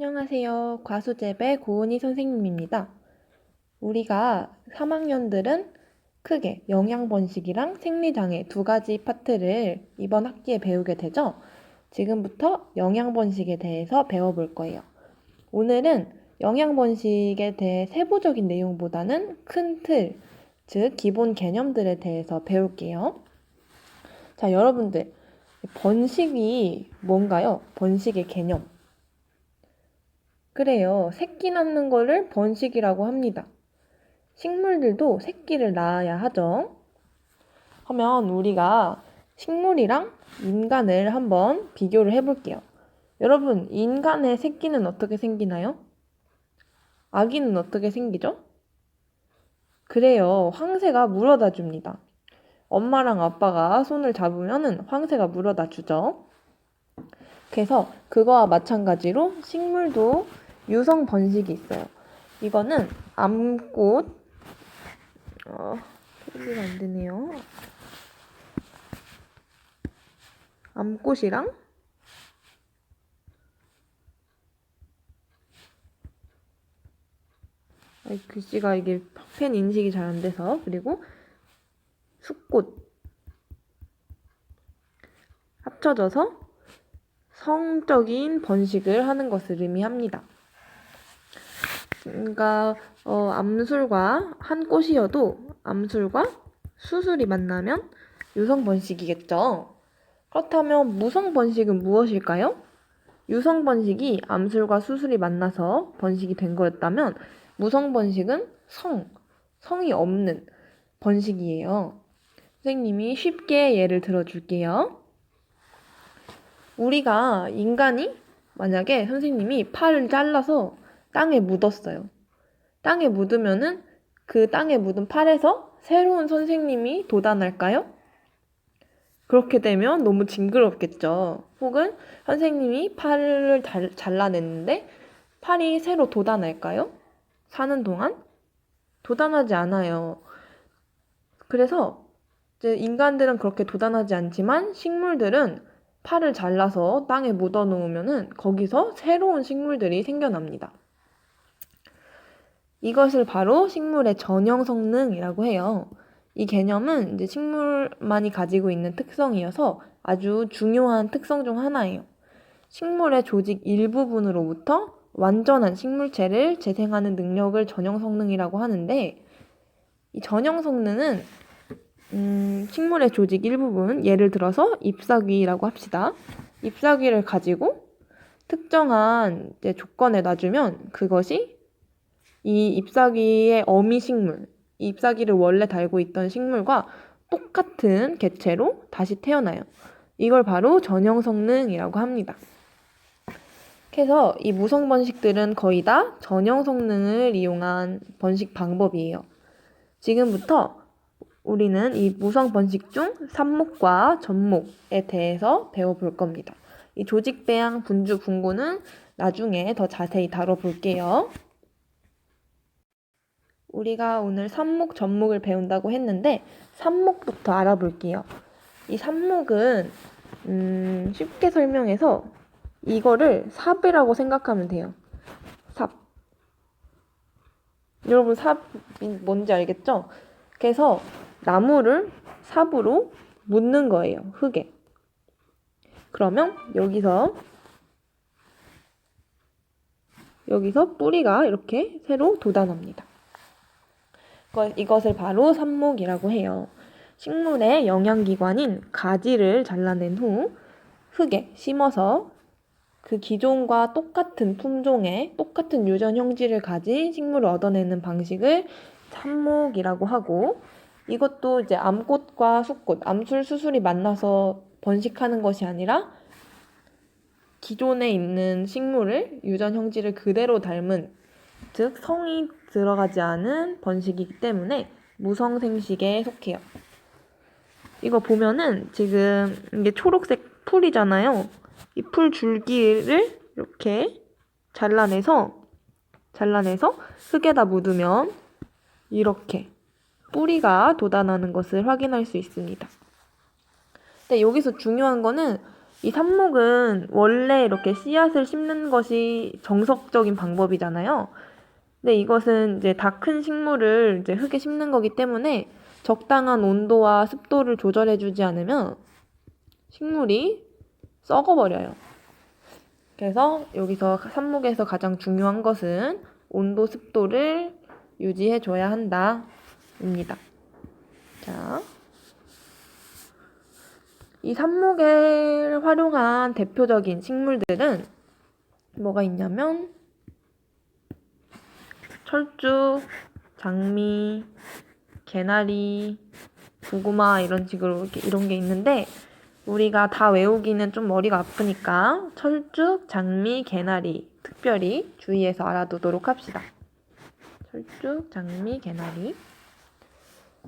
안녕하세요. 과수재배 고은희 선생님입니다. 우리가 3학년들은 크게 영양번식이랑 생리장애 두 가지 파트를 이번 학기에 배우게 되죠. 지금부터 영양번식에 대해서 배워볼 거예요. 오늘은 영양번식에 대해 세부적인 내용보다는 큰 틀, 즉 기본 개념들에 대해서 배울게요. 자, 여러분들, 번식이 뭔가요? 번식의 개념. 그래요. 새끼 낳는 거를 번식이라고 합니다. 식물들도 새끼를 낳아야 하죠. 그러면 우리가 식물이랑 인간을 한번 비교를 해볼게요. 여러분, 인간의 새끼는 어떻게 생기나요? 아기는 어떻게 생기죠? 그래요. 황새가 물어다 줍니다. 엄마랑 아빠가 손을 잡으면 황새가 물어다 주죠. 그래서 그거와 마찬가지로 식물도 유성 번식이 있어요. 이거는 암꽃, 표기가 안 되네요. 암꽃이랑 글씨가 이게 펜 인식이 잘 안 돼서, 그리고 숫꽃 합쳐져서 성적인 번식을 하는 것을 의미합니다. 그러니까 암술과 한 꽃이어도 암술과 수술이 만나면 유성 번식이겠죠. 그렇다면 무성 번식은 무엇일까요? 유성 번식이 암술과 수술이 만나서 번식이 된 거였다면 무성 번식은 성이 없는 번식이에요. 선생님이 쉽게 예를 들어줄게요. 우리가 인간이 만약에 선생님이 팔을 잘라서 땅에 묻었어요. 땅에 묻으면은 그 땅에 묻은 팔에서 새로운 선생님이 돋아날까요? 그렇게 되면 너무 징그럽겠죠. 혹은 선생님이 팔을 잘라냈는데 팔이 새로 돋아날까요? 사는 동안? 돋아나지 않아요. 그래서 이제 인간들은 그렇게 돋아나지 않지만 식물들은 팔을 잘라서 땅에 묻어 놓으면은 거기서 새로운 식물들이 생겨납니다. 이것을 바로 식물의 전형 성능이라고 해요. 이 개념은 이제 식물만이 가지고 있는 특성이어서 아주 중요한 특성 중 하나예요. 식물의 조직 일부분으로부터 완전한 식물체를 재생하는 능력을 전형 성능이라고 하는데, 이 전형 성능은 식물의 조직 일부분, 예를 들어서 잎사귀라고 합시다. 잎사귀를 가지고 특정한 이제 조건에 놔주면 그것이 이 잎사귀의 어미 식물, 잎사귀를 원래 달고 있던 식물과 똑같은 개체로 다시 태어나요. 이걸 바로 전형 성능이라고 합니다. 그래서 이 무성 번식들은 거의 다 전형 성능을 이용한 번식 방법이에요. 지금부터 우리는 이 무성 번식 중 삽목과 접목에 대해서 배워볼 겁니다. 이 조직 배양, 분주, 분구는 나중에 더 자세히 다뤄볼게요. 우리가 오늘 삽목, 접목을 배운다고 했는데 삽목부터 알아볼게요. 이 삽목은 쉽게 설명해서 이거를 삽이라고 생각하면 돼요. 삽. 여러분 삽이 뭔지 알겠죠? 그래서 나무를 삽으로 묻는 거예요. 흙에. 그러면 여기서 뿌리가 이렇게 새로 돋아납니다. 이것을 바로 삽목이라고 해요. 식물의 영양기관인 가지를 잘라낸 후 흙에 심어서 그 기존과 똑같은 품종의 똑같은 유전 형질을 가진 식물을 얻어내는 방식을 삽목이라고 하고, 이것도 이제 암꽃과 숫꽃, 암술, 수술이 만나서 번식하는 것이 아니라 기존에 있는 식물을 유전 형질을 그대로 닮은, 즉 성이 들어가지 않은 번식이기 때문에 무성생식에 속해요. 이거 보면은 지금 이게 초록색 풀이잖아요. 이 풀 줄기를 이렇게 잘라내서 흙에다 묻으면 이렇게 뿌리가 돋아나는 것을 확인할 수 있습니다. 근데 여기서 중요한 거는 이 삽목은 원래 이렇게 씨앗을 심는 것이 정석적인 방법이잖아요. 근데 이것은 이제 다 큰 식물을 이제 흙에 심는 거기 때문에 적당한 온도와 습도를 조절해주지 않으면 식물이 썩어버려요. 그래서 여기서 삽목에서 가장 중요한 것은 온도, 습도를 유지해줘야 한다. 입니다. 자, 이 삽목을 활용한 대표적인 식물들은 뭐가 있냐면 철쭉, 장미, 개나리, 고구마 이런 식으로 이런 게 있는데 우리가 다 외우기는 좀 머리가 아프니까 철쭉, 장미, 개나리 특별히 주의해서 알아두도록 합시다. 철쭉, 장미, 개나리.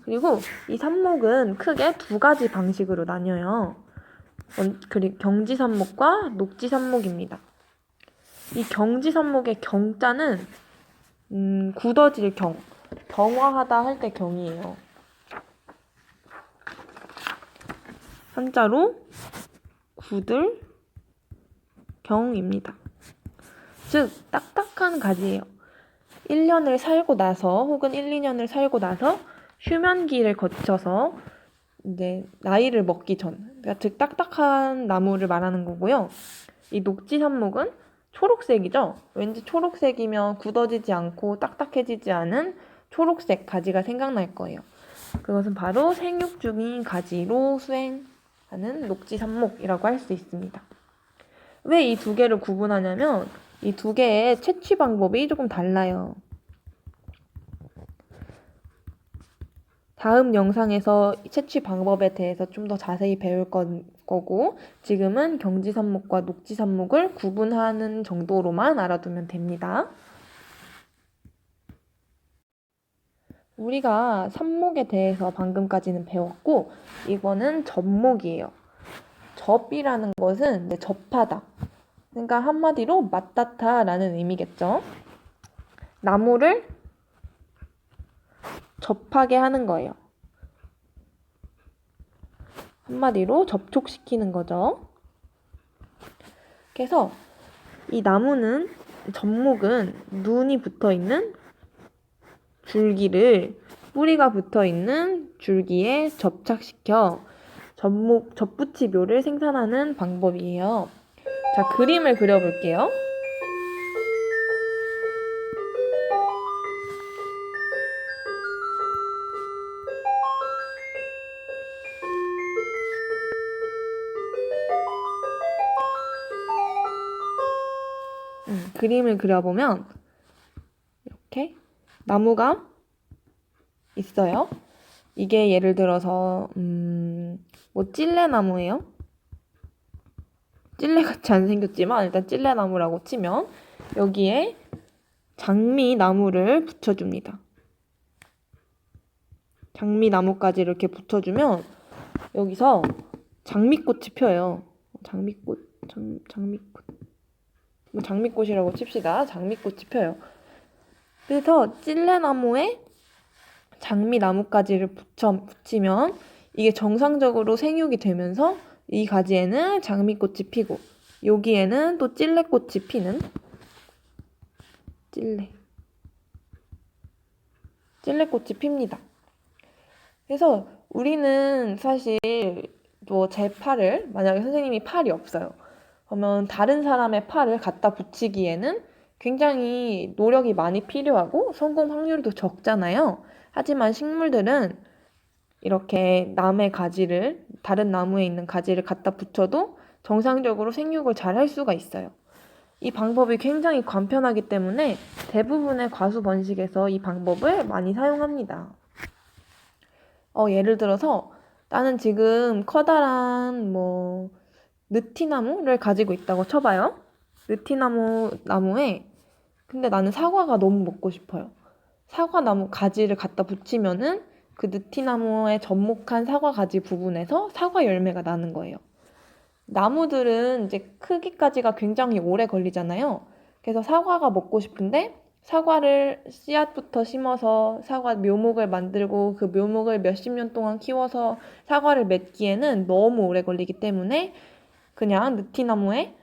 그리고 이 삽목은 크게 두 가지 방식으로 나뉘어요. 그리고 경지삽목과 녹지삽목입니다. 이 경지삽목의 경자는 굳어질 경, 경화하다 할 때 경이에요. 한자로 굳을 경입니다. 즉 딱딱한 가지예요. 1년을 살고 나서 혹은 1, 2년을 살고 나서 휴면기를 거쳐서 이제 나이를 먹기 전, 그러니까 즉 딱딱한 나무를 말하는 거고요. 이 녹지삽목은 초록색이죠. 왠지 초록색이면 굳어지지 않고 딱딱해지지 않은 초록색 가지가 생각날 거예요. 그것은 바로 생육 중인 가지로 수행하는 녹지삽목이라고 할 수 있습니다. 왜 이 두 개를 구분하냐면 이 두 개의 채취 방법이 조금 달라요. 다음 영상에서 채취 방법에 대해서 좀 더 자세히 배울 거고 지금은 경지삽목과 녹지삽목을 구분하는 정도로만 알아두면 됩니다. 우리가 삽목에 대해서 방금까지는 배웠고 이거는 접목이에요. 접이라는 것은 접하다. 그러니까 한마디로 맞닿다라는 의미겠죠. 나무를 접하게 하는 거예요. 한마디로 접촉시키는 거죠. 그래서 이 나무는 접목은 눈이 붙어있는 줄기를 뿌리가 붙어있는 줄기에 접착시켜 접붙이묘를 생산하는 방법이에요. 자, 그림을 그려볼게요. 그림을 그려보면 이렇게 나무가 있어요. 이게 예를 들어서 뭐 찔레나무예요. 찔레같이 안 생겼지만 일단 찔레나무라고 치면 여기에 장미나무를 붙여줍니다. 장미나무까지 이렇게 붙여주면 여기서 장미꽃이 펴요. 장미꽃. 뭐 장미꽃이라고 칩시다. 장미꽃이 펴요. 그래서 찔레나무에 장미나무까지를 붙이면 이게 정상적으로 생육이 되면서 이 가지에는 장미꽃이 피고 여기에는 또 찔레꽃이 피는 찔레꽃이 핍니다. 그래서 우리는 사실 뭐 제 팔을 만약에 선생님이 팔이 없어요. 그러면 다른 사람의 팔을 갖다 붙이기에는 굉장히 노력이 많이 필요하고 성공 확률도 적잖아요. 하지만 식물들은 이렇게 남의 가지를 다른 나무에 있는 가지를 갖다 붙여도 정상적으로 생육을 잘 할 수가 있어요. 이 방법이 굉장히 간편하기 때문에 대부분의 과수 번식에서 이 방법을 많이 사용합니다. 예를 들어서 나는 지금 커다란 느티나무를 가지고 있다고 쳐봐요. 나무에 근데 나는 사과가 너무 먹고 싶어요. 사과나무 가지를 갖다 붙이면은 그 느티나무에 접목한 사과 가지 부분에서 사과 열매가 나는 거예요. 나무들은 이제 크기까지가 굉장히 오래 걸리잖아요. 그래서 사과가 먹고 싶은데 사과를 씨앗부터 심어서 사과 묘목을 만들고 그 묘목을 몇십 년 동안 키워서 사과를 맺기에는 너무 오래 걸리기 때문에 그냥 느티나무에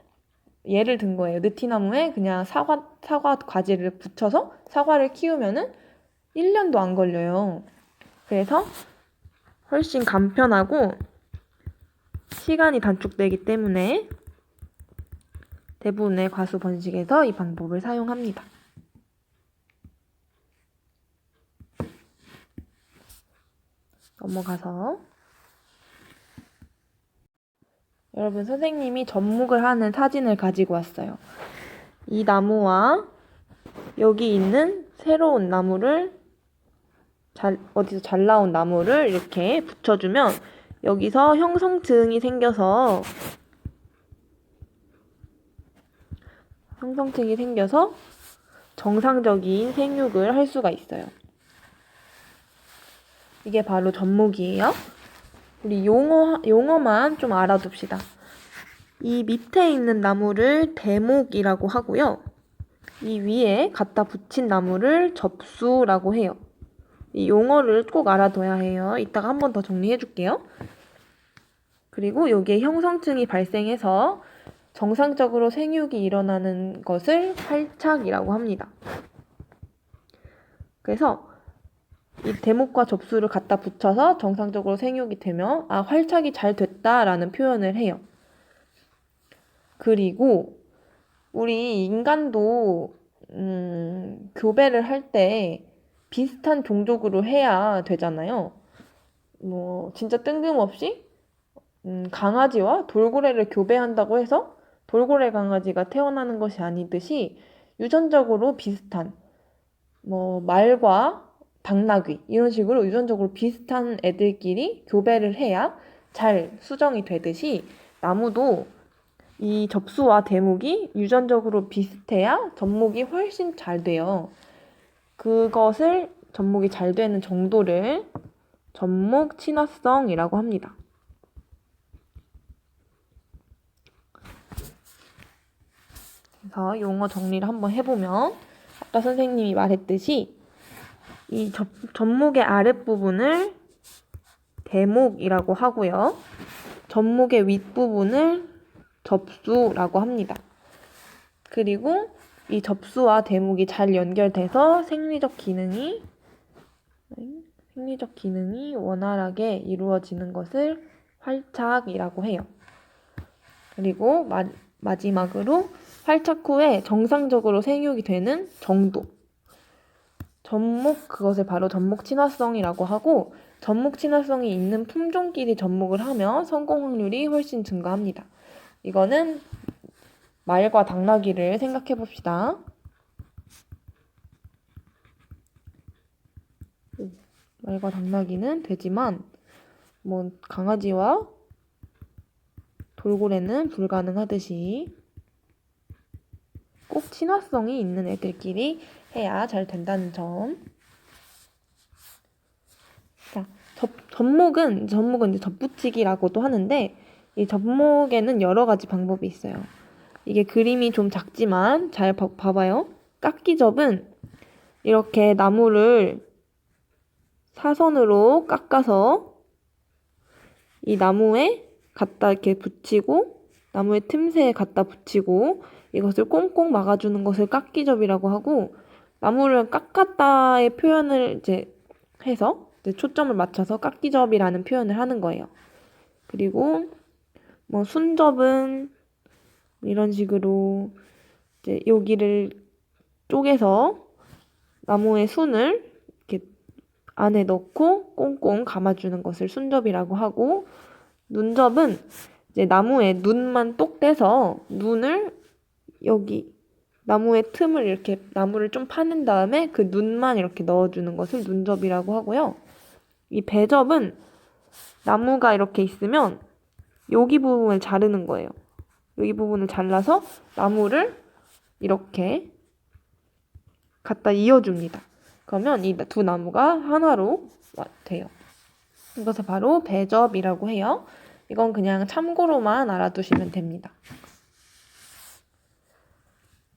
예를 든 거예요. 느티나무에 그냥 사과 과지를 붙여서 사과를 키우면은 1년도 안 걸려요. 그래서 훨씬 간편하고 시간이 단축되기 때문에 대부분의 과수 번식에서 이 방법을 사용합니다. 넘어가서 여러분, 선생님이 접목을 하는 사진을 가지고 왔어요. 이 나무와 여기 있는 새로운 나무를 어디서 잘 나온 나무를 이렇게 붙여주면 여기서 형성층이 생겨서 정상적인 생육을 할 수가 있어요. 이게 바로 접목이에요. 우리 용어만 좀 알아둡시다. 이 밑에 있는 나무를 대목이라고 하고요. 이 위에 갖다 붙인 나무를 접수라고 해요. 이 용어를 꼭 알아둬야 해요. 이따가 한 번 더 정리해 줄게요. 그리고 여기에 형성층이 발생해서 정상적으로 생육이 일어나는 것을 활착이라고 합니다. 그래서 이 대목과 접수를 갖다 붙여서 정상적으로 생육이 되면 활착이 잘 됐다라는 표현을 해요. 그리고 우리 인간도 교배를 할 때 비슷한 종족으로 해야 되잖아요. 진짜 뜬금없이 강아지와 돌고래를 교배한다고 해서 돌고래 강아지가 태어나는 것이 아니듯이 유전적으로 비슷한 말과 당나귀 이런 식으로 유전적으로 비슷한 애들끼리 교배를 해야 잘 수정이 되듯이 나무도 이 접수와 대목이 유전적으로 비슷해야 접목이 훨씬 잘 돼요. 그것을 접목이 잘 되는 정도를 접목 친화성이라고 합니다. 그래서 용어 정리를 한번 해보면 아까 선생님이 말했듯이 이 접목의 아랫부분을 대목이라고 하고요. 접목의 윗부분을 접수라고 합니다. 그리고 이 접수와 대목이 잘 연결돼서 생리적 기능이 원활하게 이루어지는 것을 활착이라고 해요. 그리고 마지막으로 활착 후에 정상적으로 생육이 되는 정도. 그것을 바로 접목 친화성이라고 하고 접목 친화성이 있는 품종끼리 접목을 하면 성공 확률이 훨씬 증가합니다. 이거는 말과 당나귀를 생각해 봅시다. 말과 당나귀는 되지만 강아지와 돌고래는 불가능하듯이 꼭 친화성이 있는 애들끼리 해야 잘 된다는 점. 자, 접목은 이제 접붙이기라고도 하는데 이 접목에는 여러 가지 방법이 있어요. 이게 그림이 좀 작지만 잘 봐봐요. 깎기접은 이렇게 나무를 사선으로 깎아서 이 나무에 갖다 이렇게 붙이고 나무의 틈새에 갖다 붙이고 이것을 꽁꽁 막아주는 것을 깎기접이라고 하고 나무를 깎았다의 표현을 이제 해서 초점을 맞춰서 깎기접이라는 표현을 하는 거예요. 그리고 순접은 이런 식으로 이제 여기를 쪼개서 나무의 순을 이렇게 안에 넣고 꽁꽁 감아주는 것을 순접이라고 하고 눈접은 이제 나무에 눈만 똑 떼서 눈을 여기 나무의 틈을 이렇게 나무를 좀 파낸 다음에 그 눈만 이렇게 넣어주는 것을 눈접이라고 하고요. 이 배접은 나무가 이렇게 있으면 여기 부분을 자르는 거예요. 여기 부분을 잘라서 나무를 이렇게 갖다 이어줍니다. 그러면 이 두 나무가 하나로 돼요. 이것을 바로 배접이라고 해요. 이건 그냥 참고로만 알아두시면 됩니다.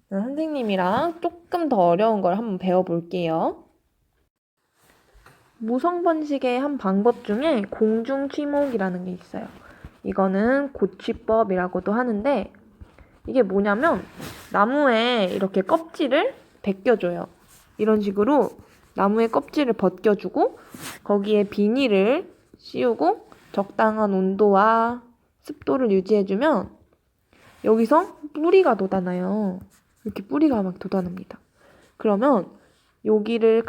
선생님이랑 조금 더 어려운 걸 한번 배워볼게요. 무성 번식의 한 방법 중에 공중 취목이라는 게 있어요. 이거는 고취법이라고도 하는데 이게 뭐냐면 나무에 이렇게 껍질을 벗겨줘요. 이런 식으로 나무의 껍질을 벗겨주고 거기에 비닐을 씌우고 적당한 온도와 습도를 유지해주면 여기서 뿌리가 돋아나요. 이렇게 뿌리가 막 돋아납니다. 그러면 여기를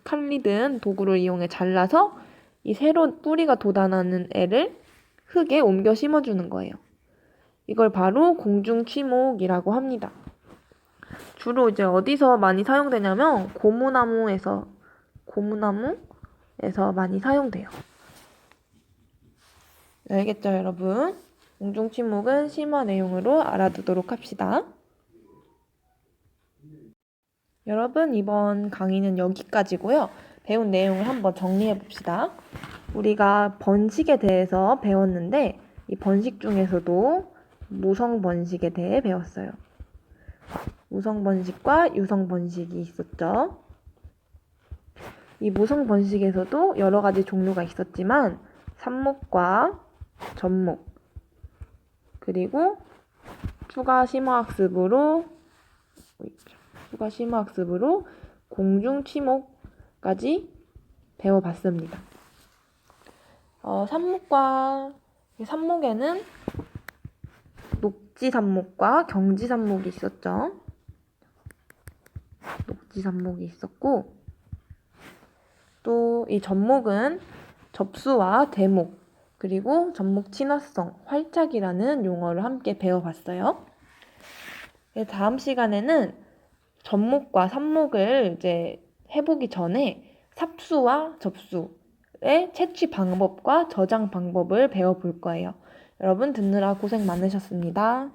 칼이든 도구를 이용해 잘라서 이 새로 뿌리가 돋아나는 애를 흙에 옮겨 심어주는 거예요. 이걸 바로 공중취목이라고 합니다. 주로 이제 어디서 많이 사용되냐면 고무나무에서 많이 사용돼요. 알겠죠, 여러분? 공중취목은 심화 내용으로 알아두도록 합시다. 여러분, 이번 강의는 여기까지고요. 배운 내용을 한번 정리해 봅시다. 우리가 번식에 대해서 배웠는데 이 번식 중에서도 무성 번식에 대해 배웠어요. 무성 번식과 유성 번식이 있었죠. 이 무성 번식에서도 여러 가지 종류가 있었지만 삽목과 접목 그리고 추가 심화학습으로 공중취목까지 배워봤습니다. 삽목에는 녹지삽목과 경지삽목이 있었죠. 녹지삽목이 있었고 또 이 접목은 접수와 대목 그리고 접목 친화성, 활착이라는 용어를 함께 배워봤어요. 다음 시간에는 접목과 삽목을 이제 해보기 전에 삽수와 접수의 채취 방법과 저장 방법을 배워볼 거예요. 여러분 듣느라 고생 많으셨습니다.